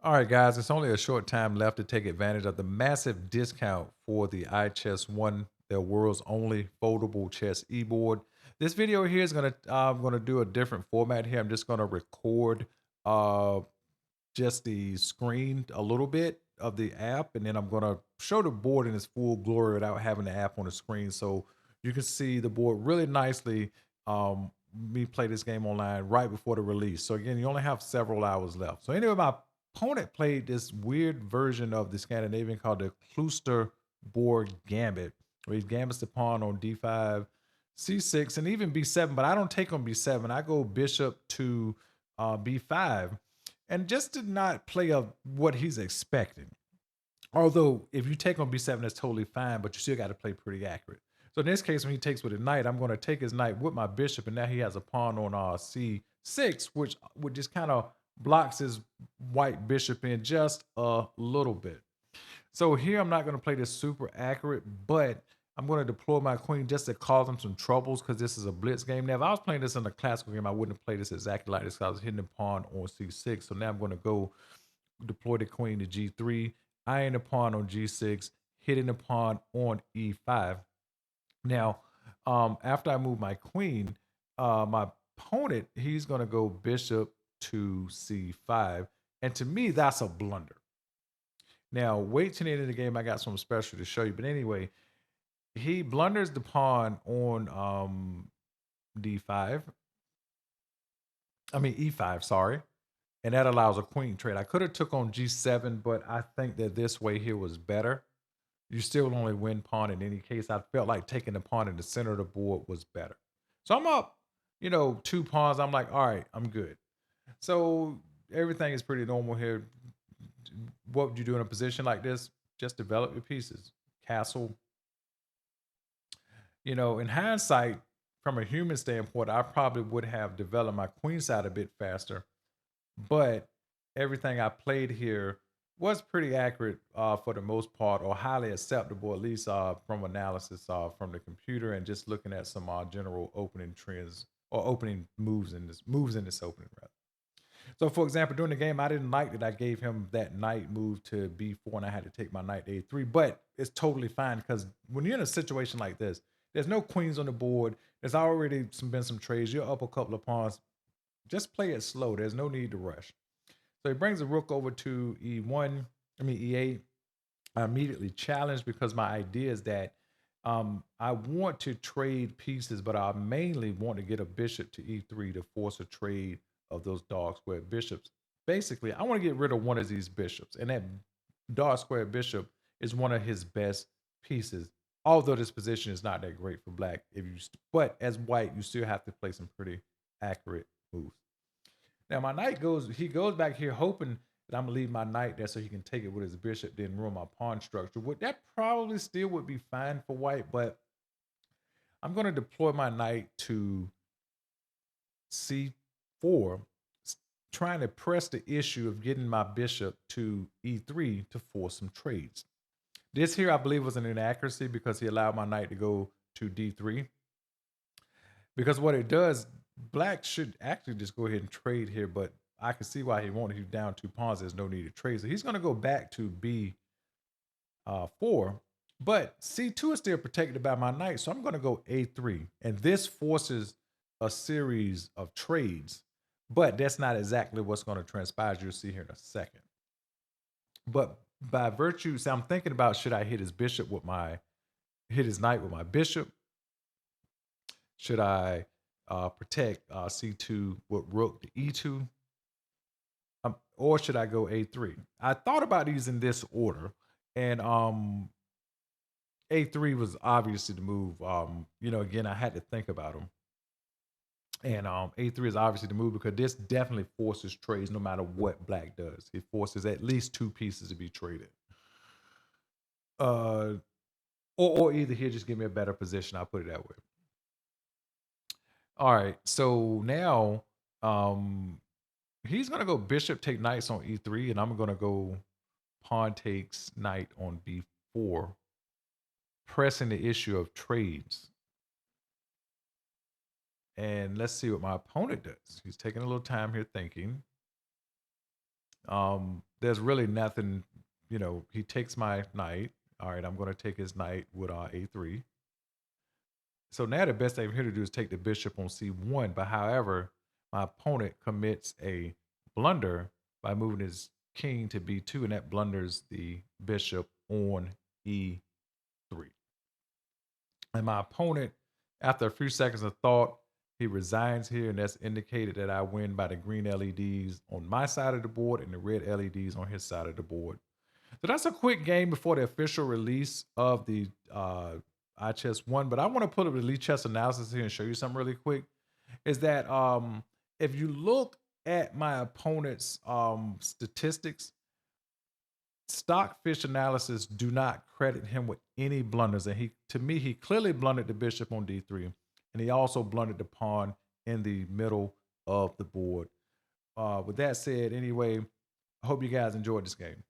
All right, guys, it's only a short time left to take advantage of the massive discount for the iChessONE, their world's only foldable chess e-board. This video here is gonna do a different format here. I'm just gonna record uh just the screen a little bit of the app, and then I'm gonna show the board in its full glory without having the app on the screen, so you can see the board really nicely. Me play this game online right before the release. So again, you only have several hours left. So anyway, my opponent played this weird version of the Scandinavian called the Kloosterboer Gambit, where he gambits the pawn on d5, c6, and even b7. But I don't take on b7. I go bishop to b5, and just did not play up what he's expecting. Although if you take on b7, that's totally fine, but you still got to play pretty accurate. So in this case, when he takes with a knight, I'm going to take his knight with my bishop, and now he has a pawn on c6, which would just kind of blocks his white bishop in just a little bit. So here I'm not going to play this super accurate, but I'm going to deploy my queen just to cause him some troubles because this is a blitz game. Now, if I was playing this in a classical game, I wouldn't have played this exactly like this because I was hitting the pawn on c6. So now I'm going to go deploy the queen to g3, eyeing the pawn on g6, hitting the pawn on e5. Now, after I move my queen, my opponent, he's going to go bishop to c5. And to me, that's a blunder. Now, wait till the end of the game. I got something special to show you. But anyway, he blunders the pawn on d5. I mean, e5, sorry. And that allows a queen trade. I could have took on g7, but I think that this way here was better. You still only win pawn in any case. I felt like taking the pawn in the center of the board was better. So I'm up, 2 pawns. I'm like, all right, I'm good. So everything is pretty normal here. What would you do in a position like this? Just develop your pieces. Castle. In hindsight, from a human standpoint, I probably would have developed my queen side a bit faster. But everything I played here was pretty accurate for the most part, or highly acceptable, at least from analysis from the computer and just looking at some general opening trends or opening moves in this opening rather. So, for example, during the game, I didn't like that I gave him that knight move to b4 and I had to take my knight to a3, but it's totally fine because when you're in a situation like this, there's no queens on the board. There's already been some trades. You're up a couple of pawns. Just play it slow. There's no need to rush. So he brings the rook over to e8. I immediately challenge because my idea is that I want to trade pieces, but I mainly want to get a bishop to e3 to force a trade of those dark square bishops. Basically, I want to get rid of one of these bishops, and that dark square bishop is one of his best pieces. Although this position is not that great for black, but as white, you still have to play some pretty accurate moves. Now my knight he goes back here hoping that I'm gonna leave my knight there so he can take it with his bishop, then ruin my pawn structure. That probably still would be fine for white, but I'm gonna deploy my knight to c4, trying to press the issue of getting my bishop to e3 to force some trades. This here, I believe, was an inaccuracy because he allowed my knight to go to d3. Because what it does, black should actually just go ahead and trade here, but I can see why he wanted. He's down 2 pawns. There's no need to trade. So he's going to go back to b4, but c2 is still protected by my knight. So I'm going to go a3, and this forces a series of trades, but that's not exactly what's going to transpire. You'll see here in a second. But by virtue, so I'm thinking about, should I hit his knight with my bishop? Should I protect c2 with rook to e2? Or should I go a3? I thought about these in this order, and a3 was obviously the move. Again, I had to think about them. And a3 is obviously the move because this definitely forces trades no matter what black does. It forces at least 2 pieces to be traded. Or either here, just give me a better position. I'll put it that way. All right. So now he's gonna go bishop take knights on e3, and I'm gonna go pawn takes knight on b4, pressing the issue of trades. And let's see what my opponent does. He's taking a little time here thinking. there's really nothing, you know, he takes my knight. All right, I'm going to take his knight with a3. So now the best thing I'm here to do is take the bishop on c1. But however, my opponent commits a blunder by moving his king to b2, and that blunders the bishop on e3. And my opponent, after a few seconds of thought, he resigns here, and that's indicated that I win by the green LEDs on my side of the board and the red LEDs on his side of the board. So that's a quick game before the official release of the iChessONE. But I want to put up the Lichess analysis here and show you something really quick. Is that if you look at my opponent's statistics, Stockfish analysis do not credit him with any blunders. And to me, he clearly blundered the bishop on d3. And he also blundered the pawn in the middle of the board. With that said, anyway, I hope you guys enjoyed this game.